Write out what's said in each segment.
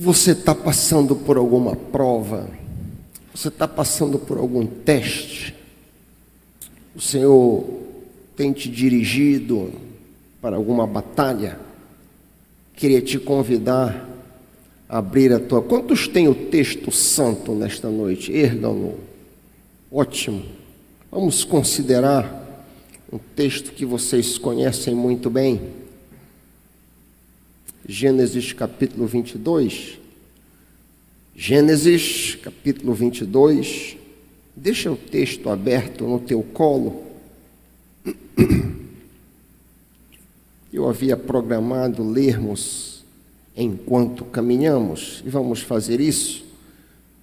Você está passando por alguma prova? Você está passando por algum teste? O Senhor tem te dirigido para alguma batalha? Queria te convidar a abrir a tua... Quantos têm o texto santo nesta noite? Ergam-no. Ótimo. Vamos considerar um texto que vocês conhecem muito bem. Gênesis capítulo 22. Gênesis capítulo 22. Deixa o texto aberto no teu colo. Eu havia programado lermos enquanto caminhamos, e vamos fazer isso,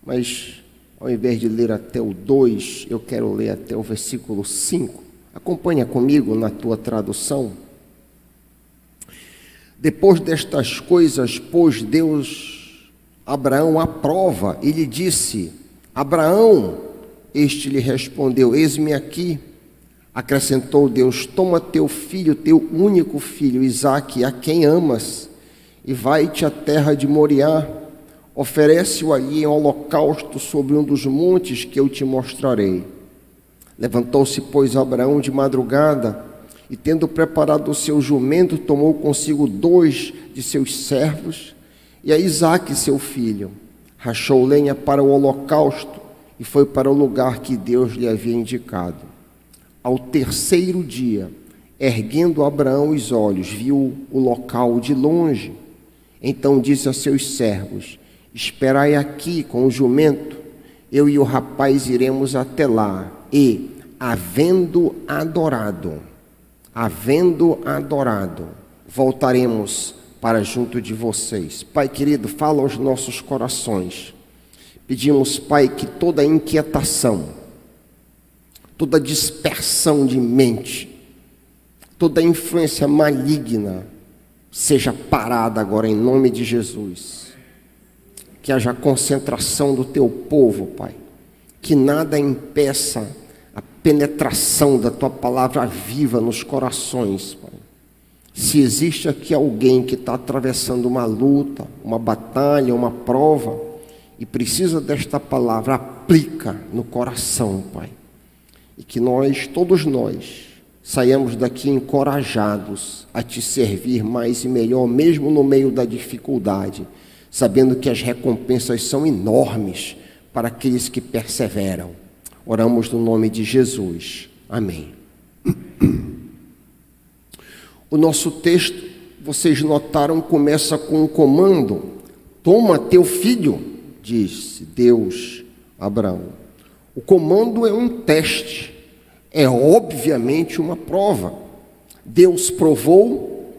mas ao invés de ler até o 2, eu quero ler até o versículo 5. Acompanha comigo na tua tradução. Depois destas coisas, pôs Deus Abraão à prova e lhe disse: Abraão, este lhe respondeu: eis-me aqui. Acrescentou Deus: toma teu filho, teu único filho, Isaque, a quem amas, e vai-te à terra de Moriá, oferece-o ali em holocausto sobre um dos montes que eu te mostrarei. Levantou-se, pois, Abraão de madrugada, e tendo preparado o seu jumento, tomou consigo 2 de seus servos, e a Isaque, seu filho, rachou lenha para o holocausto, e foi para o lugar que Deus lhe havia indicado. Ao terceiro dia, erguendo Abraão os olhos, viu o local de longe. Então disse a seus servos: esperai aqui com o jumento, eu e o rapaz iremos até lá, e, havendo adorado, voltaremos para junto de vocês. Pai querido, fala aos nossos corações. Pedimos, Pai, que toda inquietação, toda dispersão de mente, toda influência maligna seja parada agora em nome de Jesus. Que haja concentração do teu povo, Pai. Que nada impeça a penetração da tua palavra viva nos corações, Pai. Se existe aqui alguém que está atravessando uma luta, uma batalha, uma prova, e precisa desta palavra, aplica no coração, Pai. E que nós, todos nós, saiamos daqui encorajados a te servir mais e melhor, mesmo no meio da dificuldade, sabendo que as recompensas são enormes para aqueles que perseveram. Oramos no nome de Jesus. Amém. O nosso texto, vocês notaram, começa com um comando. Toma teu filho, disse Deus a Abraão. O comando é um teste, é obviamente uma prova. Deus provou,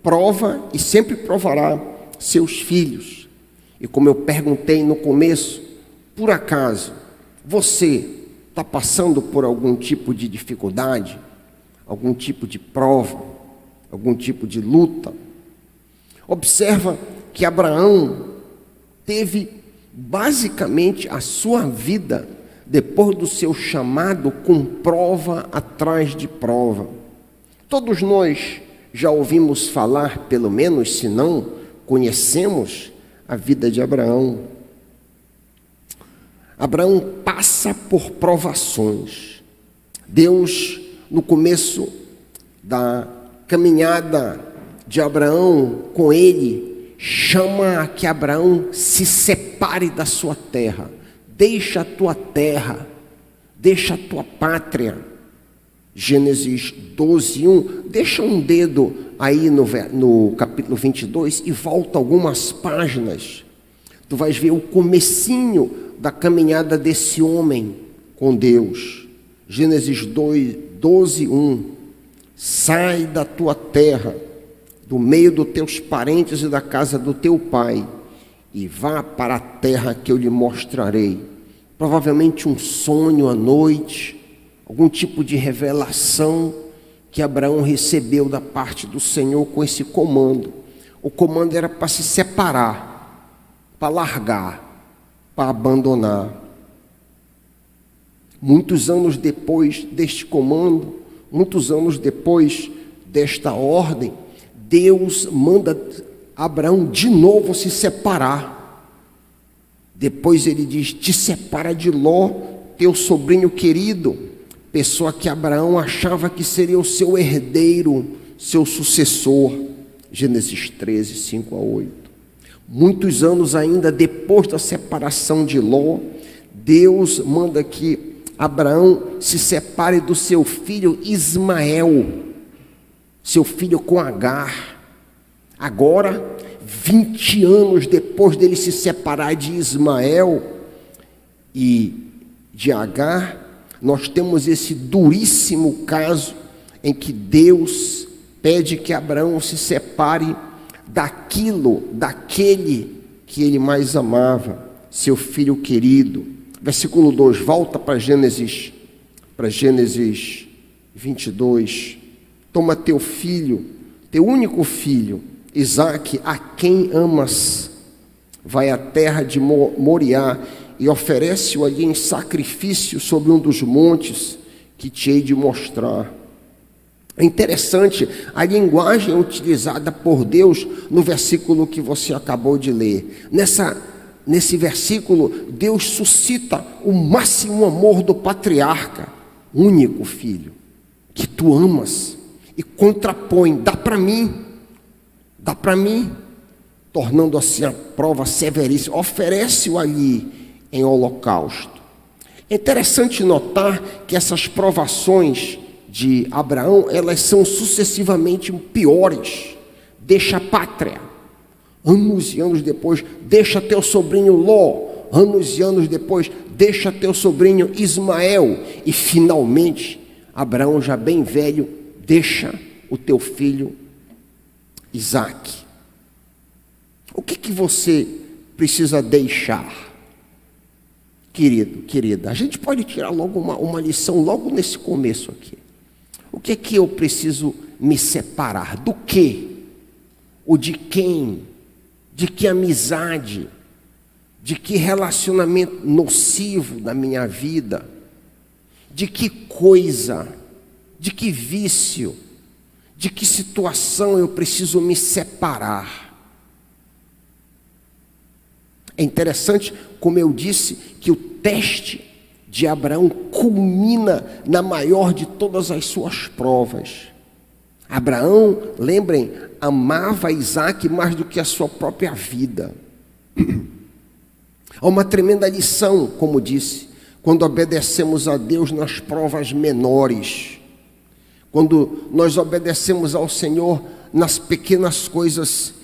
prova e sempre provará seus filhos. E como eu perguntei no começo, por acaso você está passando por algum tipo de dificuldade, algum tipo de prova, algum tipo de luta? Observa que Abraão teve basicamente a sua vida, depois do seu chamado, com prova atrás de prova. Todos nós já ouvimos falar, pelo menos, se não conhecemos a vida de Abraão. Abraão passa por provações. Deus, no começo da caminhada de Abraão com ele, chama que Abraão se separe da sua terra. Deixa a tua terra, deixa a tua pátria. Gênesis 12:1. Deixa um dedo aí no capítulo 22 e volta algumas páginas. Tu vais ver o comecinho da caminhada desse homem com Deus. Gênesis 12:1. Sai da tua terra, do meio dos teus parentes e da casa do teu pai, e vá para a terra que eu lhe mostrarei. Provavelmente um sonho à noite, algum tipo de revelação que Abraão recebeu da parte do Senhor com esse comando. O comando era para se separar, para largar, para abandonar. Muitos anos depois deste comando, muitos anos depois desta ordem, Deus manda Abraão de novo se separar. Depois ele diz: te separa de Ló, teu sobrinho querido, pessoa que Abraão achava que seria o seu herdeiro, seu sucessor. Gênesis 13, 5 a 8. Muitos anos ainda depois da separação de Ló, Deus manda que Abraão se separe do seu filho Ismael, seu filho com Agar. Agora, 20 anos depois dele se separar de Ismael e de Agar, nós temos esse duríssimo caso em que Deus pede que Abraão se separe daquele que ele mais amava, seu filho querido. Versículo 2, volta para Gênesis 22. Toma teu filho, teu único filho, Isaque, a quem amas, vai à terra de Moriá e oferece-o ali em sacrifício sobre um dos montes que te hei de mostrar. É interessante a linguagem utilizada por Deus no versículo que você acabou de ler. Nesse versículo, Deus suscita o máximo amor do patriarca, único filho, que tu amas, e contrapõe: dá para mim, tornando assim a prova severíssima, oferece-o ali em holocausto. É interessante notar que essas provações de Abraão, elas são sucessivamente piores. Deixa a pátria, anos e anos depois, deixa teu sobrinho Ló, anos e anos depois, deixa teu sobrinho Ismael, e finalmente, Abraão já bem velho, deixa o teu filho Isaque. O que você precisa deixar? Querido, querida, a gente pode tirar logo uma lição logo nesse começo aqui. O que é que eu preciso me separar? Do quê? Ou de quem? De que amizade? De que relacionamento nocivo da minha vida? De que coisa? De que vício? De que situação eu preciso me separar? É interessante, como eu disse, que o teste de Abraão culmina na maior de todas as suas provas. Abraão, lembrem, amava Isaque mais do que a sua própria vida. Há uma tremenda lição, como disse, quando obedecemos a Deus nas provas menores. Quando nós obedecemos ao Senhor nas pequenas coisas,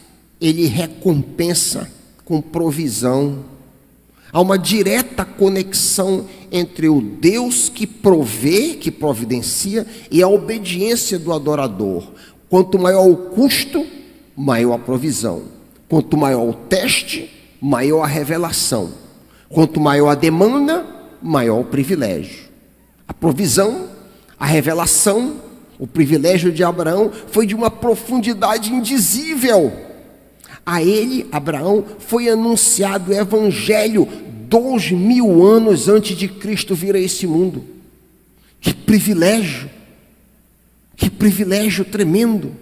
Ele recompensa com provisão. Há uma direta conexão entre o Deus que provê, que providencia, e a obediência do adorador. Quanto maior o custo, maior a provisão. Quanto maior o teste, maior a revelação. Quanto maior a demanda, maior o privilégio. A provisão, a revelação, o privilégio de Abraão foi de uma profundidade indizível. A ele, Abraão, foi anunciado o evangelho 2000 anos antes de Cristo vir a esse mundo. Que privilégio tremendo.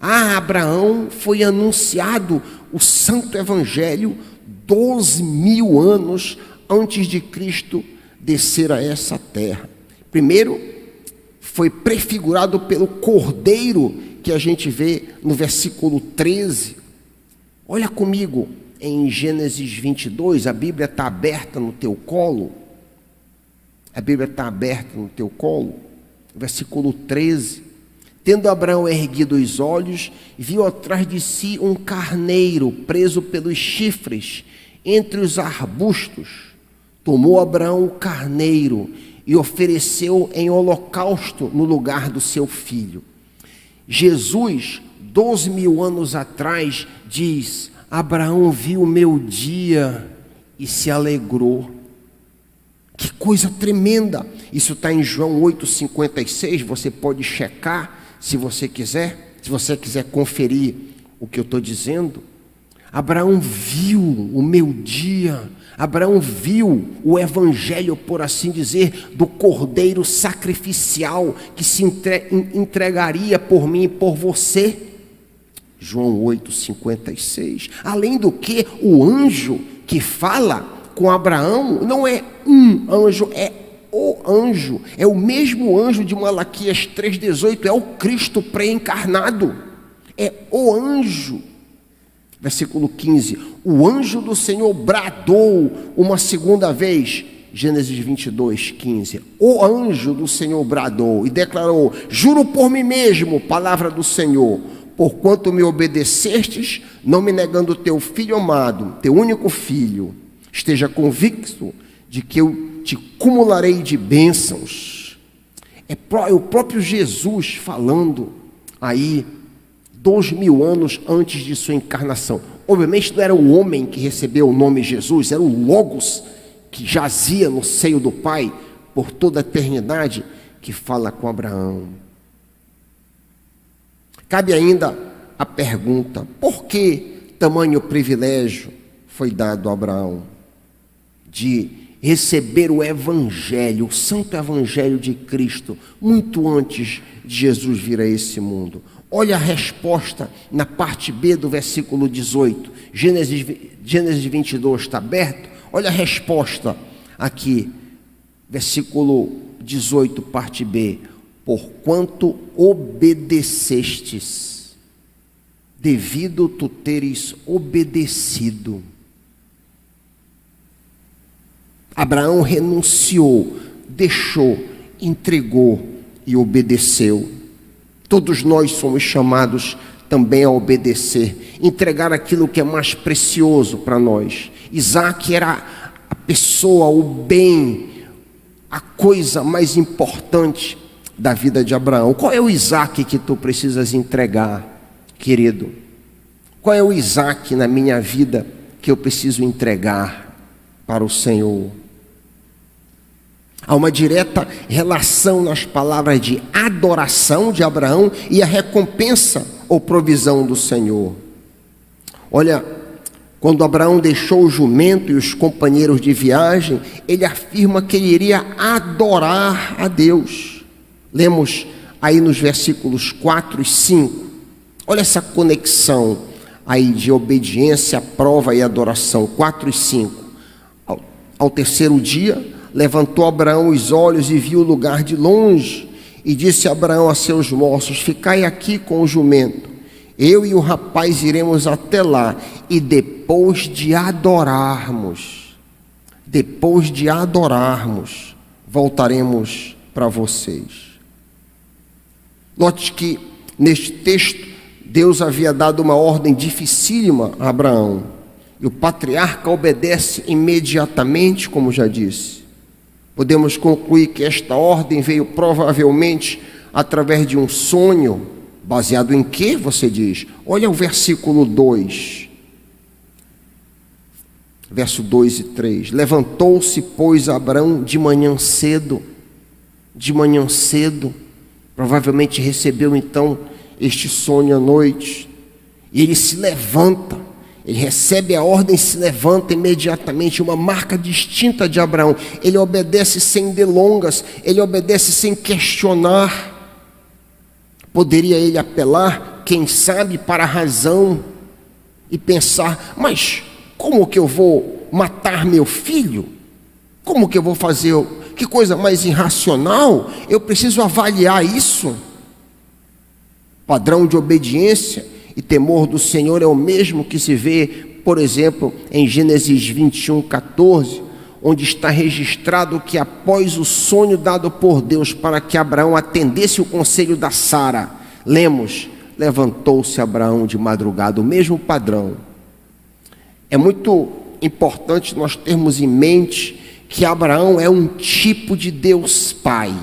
A Abraão foi anunciado o santo evangelho 12.000 anos antes de Cristo descer a essa terra. Primeiro, foi prefigurado pelo cordeiro que a gente vê no versículo 13. Olha comigo em Gênesis 22, a Bíblia está aberta no teu colo. Versículo 13. Tendo Abraão erguido os olhos, viu atrás de si um carneiro preso pelos chifres entre os arbustos. Tomou Abraão o carneiro e ofereceu em holocausto no lugar do seu filho. Jesus, 12.000 anos atrás, diz: Abraão viu o meu dia e se alegrou. Que coisa tremenda! Isso está em João 8,56, você pode checar se você quiser conferir o que eu estou dizendo. Abraão viu o meu dia, Abraão viu o evangelho, por assim dizer, do cordeiro sacrificial que se entregaria por mim e por você. João 8,56. Além do que, o anjo que fala com Abraão não é um anjo, é o anjo. É o mesmo anjo de Malaquias 3,18, é o Cristo pré-encarnado. É o anjo. Versículo 15, o anjo do Senhor bradou uma segunda vez, Gênesis 22:15. O anjo do Senhor bradou e declarou: juro por mim mesmo, palavra do Senhor, porquanto me obedecestes, não me negando teu filho amado, teu único filho, esteja convicto de que eu te cumularei de bênçãos. É o próprio Jesus falando aí, 2000 anos antes de sua encarnação. Obviamente não era o homem que recebeu o nome Jesus, era o Logos que jazia no seio do Pai por toda a eternidade, que fala com Abraão. Cabe ainda a pergunta: por que tamanho privilégio foi dado a Abraão de receber o Evangelho, o Santo Evangelho de Cristo, muito antes de Jesus vir a esse mundo? Olha a resposta na parte B do versículo 18. Gênesis 22 está aberto. Olha a resposta aqui, versículo 18, parte B. Porquanto obedecestes, devido tu teres obedecido. Abraão renunciou, deixou, entregou e obedeceu. Todos nós somos chamados também a obedecer, entregar aquilo que é mais precioso para nós. Isaac era a pessoa, o bem, a coisa mais importante da vida de Abraão. Qual é o Isaac que tu precisas entregar, querido? Qual é o Isaac na minha vida que eu preciso entregar para o Senhor? Há uma direta relação nas palavras de adoração de Abraão e a recompensa ou provisão do Senhor. Olha, quando Abraão deixou o jumento e os companheiros de viagem, ele afirma que ele iria adorar a Deus. Lemos aí nos versículos 4 e 5. Olha essa conexão aí de obediência, prova e adoração. 4 e 5. Ao terceiro dia, levantou Abraão os olhos e viu o lugar de longe, e disse Abraão a seus moços: ficai aqui com o jumento, eu e o rapaz iremos até lá, e depois de adorarmos, voltaremos para vocês. Note que neste texto Deus havia dado uma ordem dificílima a Abraão, e o patriarca obedece imediatamente, como já disse. Podemos concluir que esta ordem veio provavelmente através de um sonho, baseado em quê, você diz? Olha o versículo 2. Verso 2 e 3. Levantou-se, pois, Abraão de manhã cedo, provavelmente recebeu então este sonho à noite, e ele se levanta. Ele recebe a ordem e se levanta imediatamente, uma marca distinta de Abraão. Ele obedece sem delongas, ele obedece sem questionar. Poderia ele apelar, quem sabe, para a razão e pensar: mas como que eu vou matar meu filho? Como que eu vou fazer? Que coisa mais irracional, eu preciso avaliar isso. Padrão de obediência e temor do Senhor é o mesmo que se vê, por exemplo, em Gênesis 21:14, onde está registrado que após o sonho dado por Deus para que Abraão atendesse o conselho da Sara, lemos: levantou-se Abraão de madrugada. O mesmo padrão. É muito importante nós termos em mente que Abraão é um tipo de Deus Pai.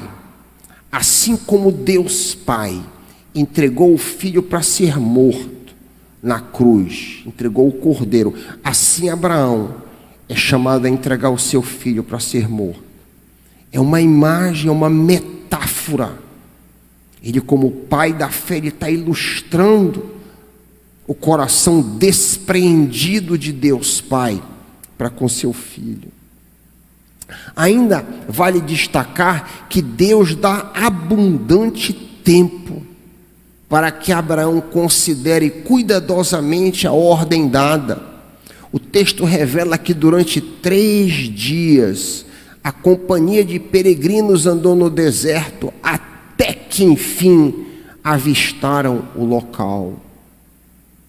Assim como Deus Pai entregou o filho para ser morto na cruz, entregou o cordeiro, assim Abraão é chamado a entregar o seu filho para ser morto. É uma imagem, é uma metáfora. Ele, como pai da fé, ele está ilustrando o coração despreendido de Deus Pai para com seu filho. Ainda vale destacar que Deus dá abundante tempo para que Abraão considere cuidadosamente a ordem dada. O texto revela que durante 3 dias a companhia de peregrinos andou no deserto até que enfim avistaram o local.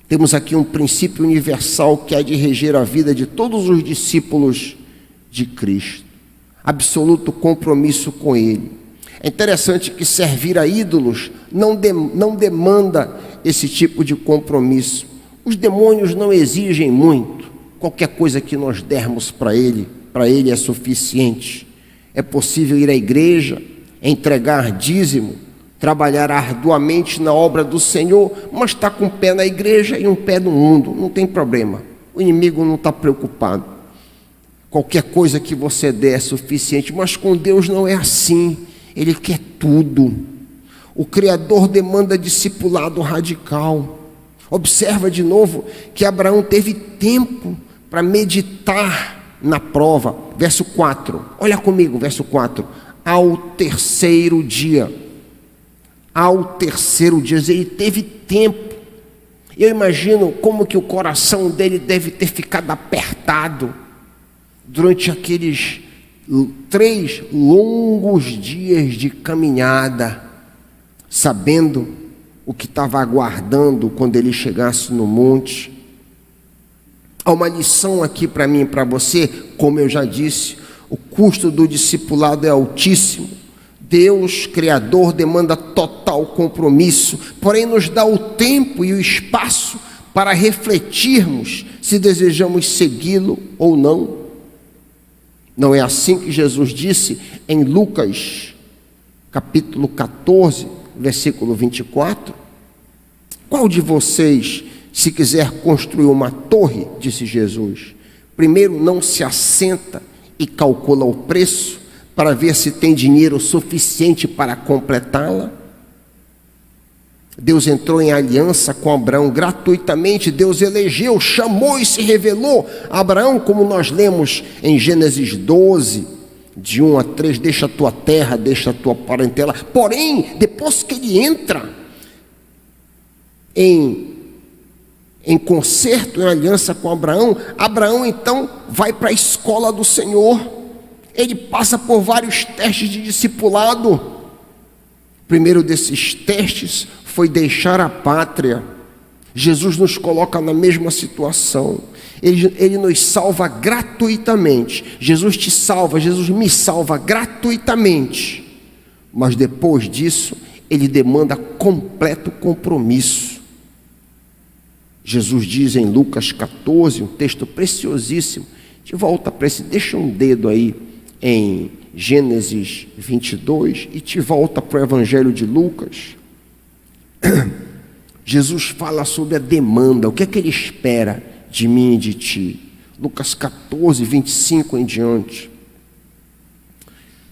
Temos aqui um princípio universal que há de reger a vida de todos os discípulos de Cristo: absoluto compromisso com Ele. É interessante que servir a ídolos não demanda esse tipo de compromisso. Os demônios não exigem muito. Qualquer coisa que nós dermos para ele é suficiente. É possível ir à igreja, entregar dízimo, trabalhar arduamente na obra do Senhor, mas está com um pé na igreja e um pé no mundo, não tem problema. O inimigo não está preocupado. Qualquer coisa que você der é suficiente, mas com Deus não é assim. Ele quer tudo. O Criador demanda discipulado radical. Observa de novo que Abraão teve tempo para meditar na prova. Verso 4, olha comigo, verso 4. Ao terceiro dia, ele teve tempo. Eu imagino como que o coração dele deve ter ficado apertado durante aqueles 3 longos dias de caminhada, sabendo o que estava aguardando quando ele chegasse no monte. Há uma lição aqui para mim e para você. Como eu já disse, o custo do discipulado é altíssimo. Deus, Criador, demanda total compromisso, porém nos dá o tempo e o espaço para refletirmos se desejamos segui-lo ou não. Não é assim que Jesus disse em Lucas, capítulo 14, versículo 24? Qual de vocês, se quiser construir uma torre, disse Jesus, primeiro não se assenta e calcula o preço para ver se tem dinheiro suficiente para completá-la? Deus entrou em aliança com Abraão gratuitamente. Deus elegeu, chamou e se revelou a Abraão, como nós lemos em Gênesis 12, de 1 a 3, deixa a tua terra, deixa a tua parentela. Porém, depois que ele entra em concerto, em aliança com Abraão, Abraão então vai para a escola do Senhor. Ele passa por vários testes de discipulado. O primeiro desses testes foi deixar a pátria. Jesus nos coloca na mesma situação. Ele nos salva gratuitamente. Jesus te salva, Jesus me salva gratuitamente. Mas depois disso, Ele demanda completo compromisso. Jesus diz em Lucas 14, um texto preciosíssimo. De volta para esse, deixa um dedo aí em Gênesis 22 e te volta para o Evangelho de Lucas. Jesus fala sobre a demanda, o que é que Ele espera de mim e de ti. Lucas 14, 25 em diante.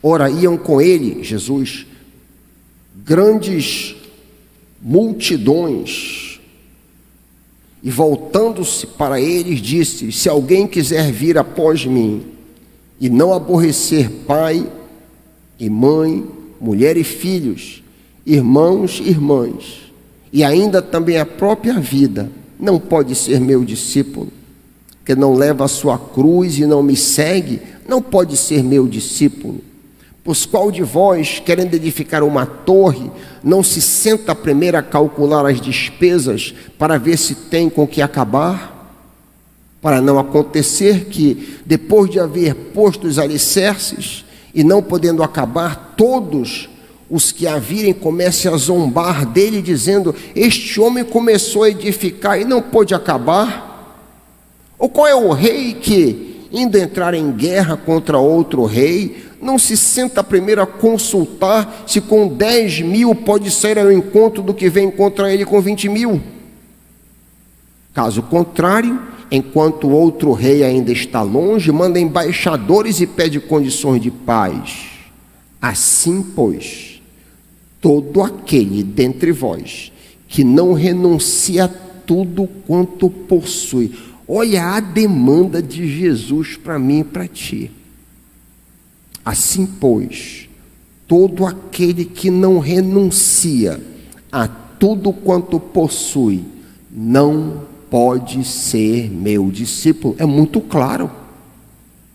Ora, iam com Ele, Jesus, grandes multidões, e voltando-se para eles, disse: se alguém quiser vir após mim, e não aborrecer pai e mãe, mulher e filhos, irmãos e irmãs, e ainda também a própria vida, não pode ser meu discípulo. Que não leva a sua cruz e não me segue, não pode ser meu discípulo. Pois qual de vós, querendo edificar uma torre, não se senta primeiro a calcular as despesas para ver se tem com que acabar? Para não acontecer que, depois de haver posto os alicerces e não podendo acabar, todos os que a virem comecem a zombar dele, dizendo: este homem começou a edificar e não pôde acabar? Ou qual é o rei que, indo entrar em guerra contra outro rei, não se senta primeiro a consultar se com 10.000 pode sair ao encontro do que vem contra ele com 20.000? Caso contrário, enquanto o outro rei ainda está longe, manda embaixadores e pede condições de paz. Assim, pois, todo aquele dentre vós que não renuncia a tudo quanto possui. Olha a demanda de Jesus para mim e para ti. Assim, pois, todo aquele que não renuncia a tudo quanto possui, não pode ser meu discípulo. É muito claro.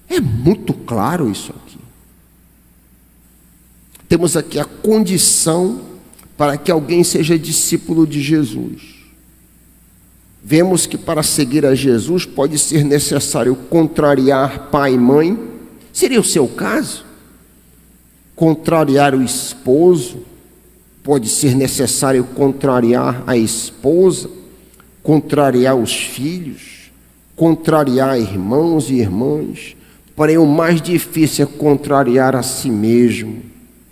É muito claro isso aqui. Temos aqui a condição para que alguém seja discípulo de Jesus. Vemos que para seguir a Jesus pode ser necessário contrariar pai e mãe. Seria o seu caso? Contrariar o esposo. Pode ser necessário contrariar a esposa, contrariar os filhos, contrariar irmãos e irmãs. Porém, o mais difícil é contrariar a si mesmo,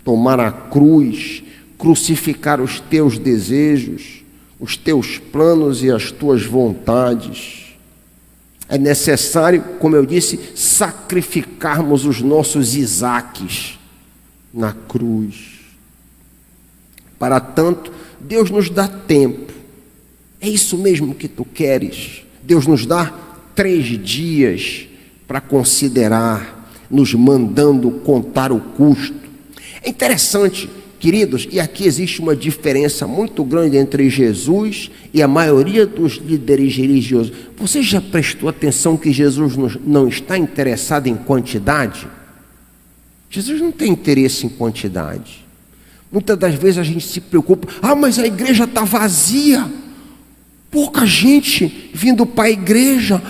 tomar a cruz, crucificar os teus desejos, os teus planos e as tuas vontades. É necessário, como eu disse, sacrificarmos os nossos Isaques na cruz. Para tanto, Deus nos dá tempo. É isso mesmo que tu queres? Deus nos dá 3 dias para considerar, nos mandando contar o custo. É interessante, queridos, e aqui existe uma diferença muito grande entre Jesus e a maioria dos líderes religiosos. Você já prestou atenção que Jesus não está interessado em quantidade? Jesus não tem interesse em quantidade. Muitas das vezes a gente se preocupa, mas a igreja está vazia, pouca gente vindo para a igreja,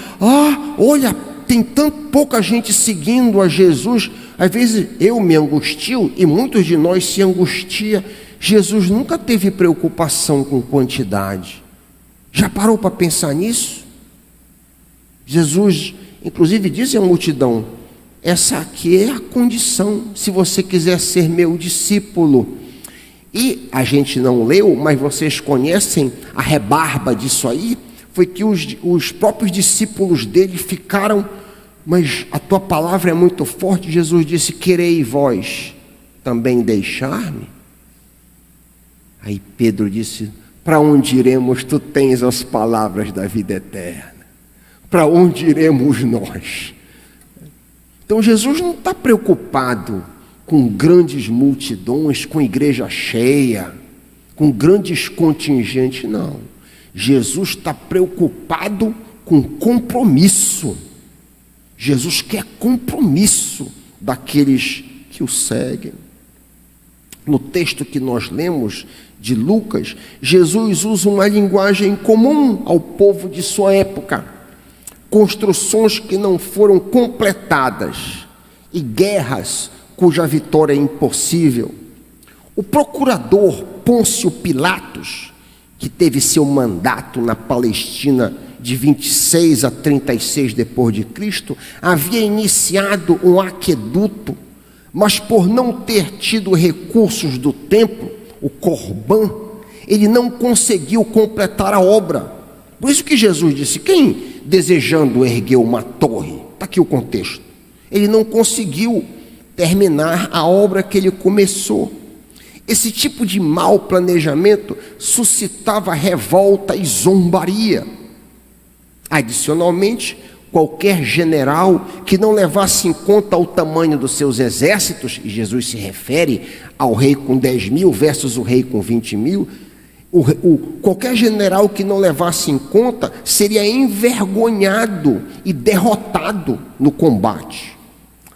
olha, tem pouca gente seguindo a Jesus. Às vezes eu me angustio e muitos de nós se angustia. Jesus nunca teve preocupação com quantidade. Já parou para pensar nisso? Jesus, inclusive, diz à multidão, essa aqui é a condição, se você quiser ser meu discípulo. E a gente não leu, mas vocês conhecem a rebarba disso aí, foi que os próprios discípulos dele ficaram, mas a tua palavra é muito forte. Jesus disse, querei vós também deixar-me? Aí Pedro disse, para onde iremos? Tu tens as palavras da vida eterna. Para onde iremos nós? Então Jesus não está preocupado com grandes multidões, com igreja cheia, com grandes contingentes, não. Jesus está preocupado com compromisso. Jesus quer compromisso daqueles que o seguem. No texto que nós lemos de Lucas, Jesus usa uma linguagem comum ao povo de sua época. Construções que não foram completadas e guerras cuja vitória é impossível. O procurador Pôncio Pilatos, que teve seu mandato na Palestina de 26 a 36 depois de Cristo, havia iniciado um aqueduto, mas por não ter tido recursos do templo, o Corban, ele não conseguiu completar a obra. Por isso que Jesus disse, quem desejando erguer uma torre? Está aqui o contexto. Ele não conseguiu terminar a obra que ele começou. Esse tipo de mau planejamento suscitava revolta e zombaria. Adicionalmente, qualquer general que não levasse em conta o tamanho dos seus exércitos, e Jesus se refere ao rei com 10.000 versus o rei com 20.000, qualquer general que não levasse em conta seria envergonhado e derrotado no combate.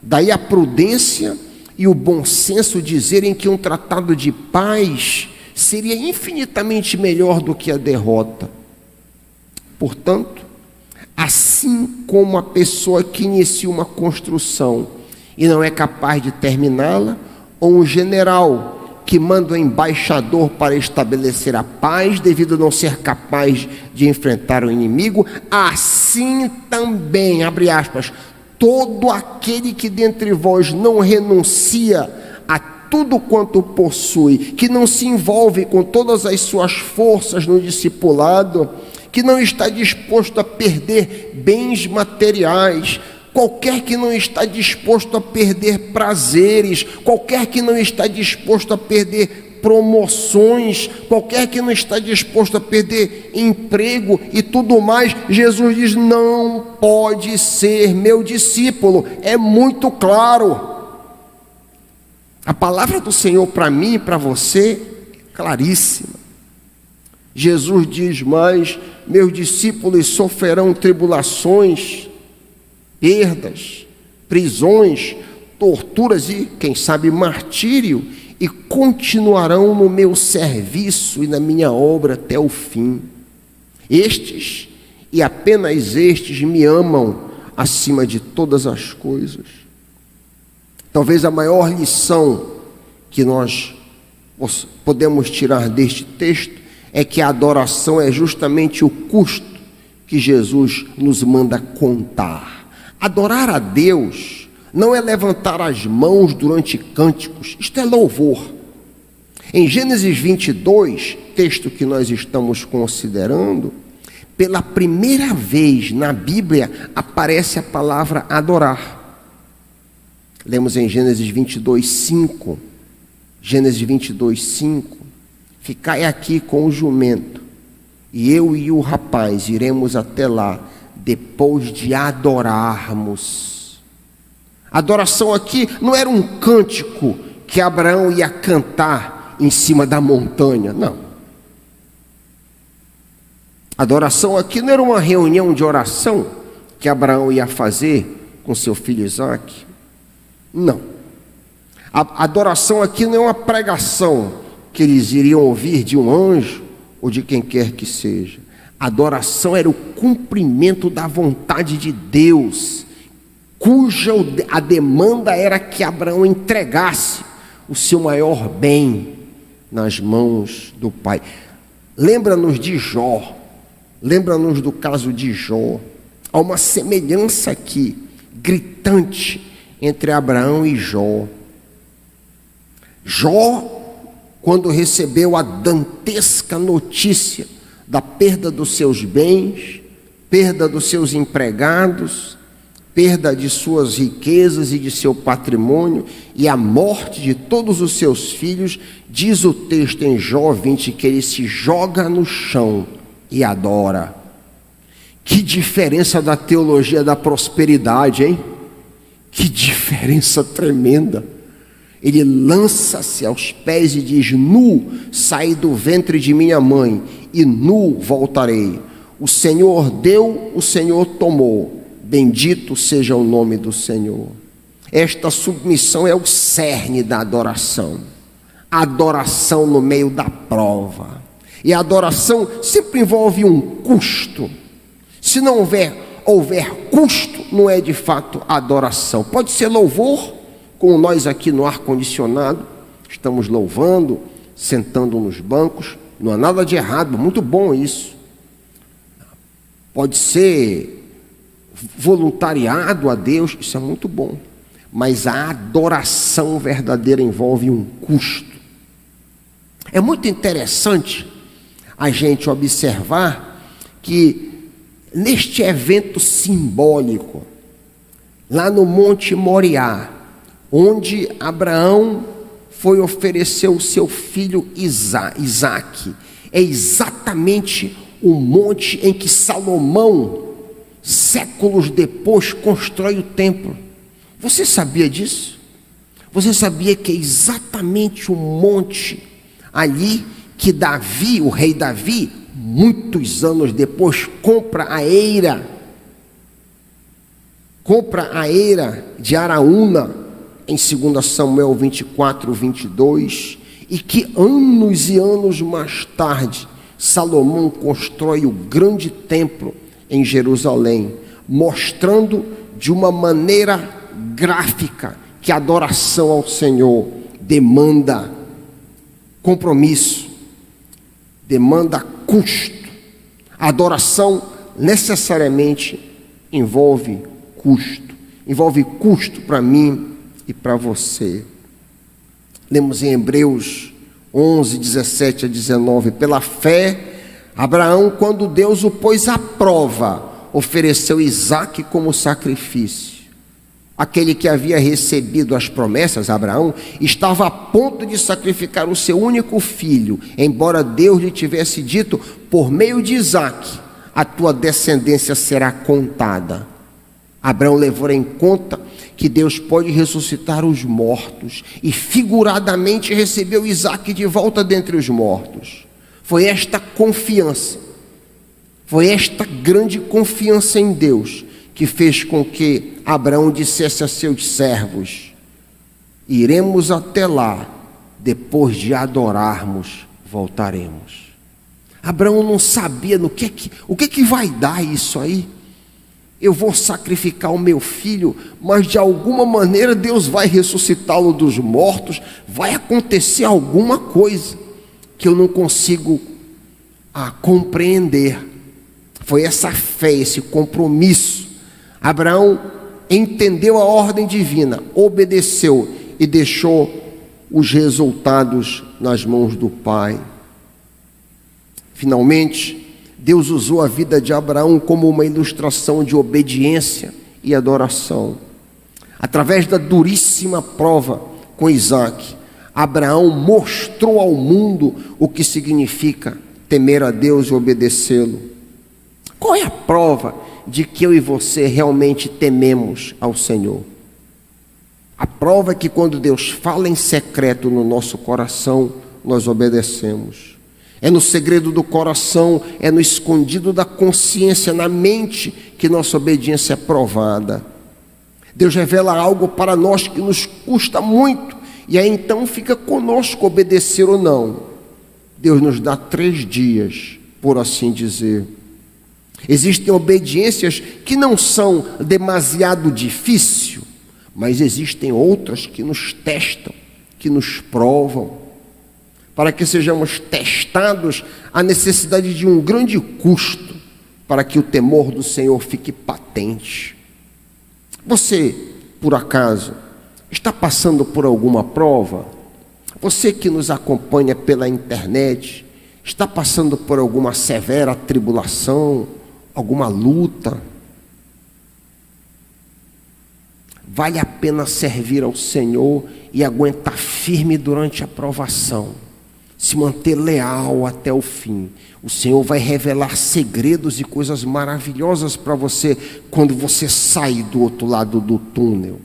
Daí a prudência e o bom senso dizerem que um tratado de paz seria infinitamente melhor do que a derrota. Portanto, assim como a pessoa que inicia uma construção e não é capaz de terminá-la, ou um general que manda um embaixador para estabelecer a paz devido a não ser capaz de enfrentar o inimigo, assim também, abre aspas, todo aquele que dentre vós não renuncia a tudo quanto possui, que não se envolve com todas as suas forças no discipulado, que não está disposto a perder bens materiais, qualquer que não está disposto a perder prazeres, qualquer que não está disposto a perder promoções, qualquer que não está disposto a perder emprego e tudo mais, Jesus diz, não pode ser meu discípulo. É muito claro. A palavra do Senhor para mim e para você é claríssima. Jesus diz mais, meus discípulos sofrerão tribulações, perdas, prisões, torturas e, quem sabe, martírio, e continuarão no meu serviço e na minha obra até o fim. Estes, e apenas estes, me amam acima de todas as coisas. Talvez a maior lição que nós podemos tirar deste texto é que a adoração é justamente o custo que Jesus nos manda contar. Adorar a Deus não é levantar as mãos durante cânticos, isto é louvor. Em Gênesis 22, texto que nós estamos considerando, pela primeira vez na Bíblia aparece a palavra adorar. Lemos em Gênesis 22, 5. Gênesis 22, 5. Ficai aqui com o jumento, e eu e o rapaz iremos até lá, depois de adorarmos. Adoração aqui não era um cântico que Abraão ia cantar em cima da montanha, não. Adoração aqui não era uma reunião de oração que Abraão ia fazer com seu filho Isaque, não. A adoração aqui não é uma pregação que eles iriam ouvir de um anjo ou de quem quer que seja. A adoração era o cumprimento da vontade de Deus, cuja a demanda era que Abraão entregasse o seu maior bem nas mãos do Pai. Lembra-nos de Jó, lembra-nos do caso de Jó. Há uma semelhança aqui, gritante, entre Abraão e Jó. Jó, quando recebeu a dantesca notícia da perda dos seus bens, perda dos seus empregados, perda de suas riquezas e de seu patrimônio e a morte de todos os seus filhos, diz o texto em Jó 20 que ele se joga no chão e adora. Que diferença da teologia da prosperidade, hein? Que diferença tremenda. Ele lança-se aos pés e diz: nu saí do ventre de minha mãe e nu voltarei. O Senhor deu, o Senhor tomou. Bendito seja o nome do Senhor. Esta submissão é o cerne da adoração. A adoração no meio da prova. E a adoração sempre envolve um custo. Se não houver custo, não é de fato adoração. Pode ser louvor, como nós aqui no ar-condicionado, estamos louvando, sentando nos bancos. Não há nada de errado, muito bom isso. Pode ser voluntariado a Deus, isso é muito bom, mas a adoração verdadeira envolve um custo. É muito interessante a gente observar que neste evento simbólico, lá no Monte Moriá, onde Abraão foi oferecer o seu filho Isaque, é exatamente o monte em que Salomão, séculos depois, constrói o templo. Você sabia disso? Você sabia que é exatamente o monte ali que Davi, o rei Davi, muitos anos depois, compra a eira de Araúna, em 2 Samuel 24, 22, e que anos e anos mais tarde, Salomão constrói o grande templo em Jerusalém, mostrando de uma maneira gráfica que a adoração ao Senhor demanda compromisso, demanda custo. A adoração necessariamente envolve custo para mim e para você. Lemos em Hebreus 11, 17 a 19, pela fé, Abraão, quando Deus o pôs à prova, ofereceu Isaque como sacrifício. Aquele que havia recebido as promessas, Abraão, estava a ponto de sacrificar o seu único filho, embora Deus lhe tivesse dito, por meio de Isaque, a tua descendência será contada. Abraão levou em conta que Deus pode ressuscitar os mortos, e figuradamente recebeu Isaque de volta dentre os mortos. Foi esta confiança Foi esta grande confiança em Deus que fez com que Abraão dissesse a seus servos: iremos até lá, depois de adorarmos, voltaremos. Abraão não sabia o que vai dar isso aí. Eu vou sacrificar o meu filho, mas de alguma maneira Deus vai ressuscitá-lo dos mortos, vai acontecer alguma coisa que eu não consigo compreender. Foi essa fé, esse compromisso. Abraão entendeu a ordem divina, obedeceu e deixou os resultados nas mãos do Pai. Finalmente, Deus usou a vida de Abraão como uma ilustração de obediência e adoração. Através da duríssima prova com Isaque, Abraão mostrou ao mundo o que significa temer a Deus e obedecê-lo. Qual é a prova de que eu e você realmente tememos ao Senhor? A prova é que quando Deus fala em secreto no nosso coração, nós obedecemos. É no segredo do coração, é no escondido da consciência, na mente, que nossa obediência é provada. Deus revela algo para nós que nos custa muito, e aí então fica conosco obedecer ou não. Deus nos dá 3 dias, por assim dizer. Existem obediências que não são demasiado difíceis, mas existem outras que nos testam, que nos provam. Para que sejamos testados, a necessidade de um grande custo, para que o temor do Senhor fique patente. Você, por acaso, está passando por alguma prova? Você que nos acompanha pela internet, está passando por alguma severa tribulação, alguma luta? Vale a pena servir ao Senhor e aguentar firme durante a provação. Se manter leal até o fim. O Senhor vai revelar segredos e coisas maravilhosas para você quando você sair do outro lado do túnel.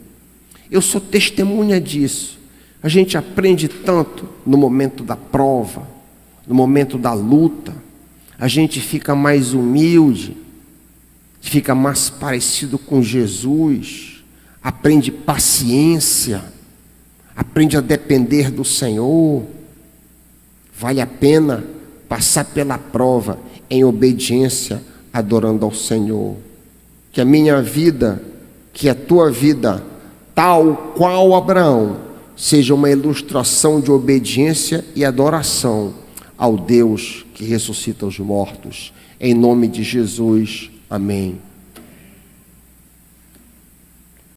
Eu sou testemunha disso. A gente aprende tanto no momento da prova, no momento da luta. A gente fica mais humilde, fica mais parecido com Jesus, aprende paciência, aprende a depender do Senhor. Vale a pena passar pela prova em obediência, adorando ao Senhor. Que a minha vida, que a tua vida, tal qual Abraão, seja uma ilustração de obediência e adoração ao Deus que ressuscita os mortos. Em nome de Jesus, amém.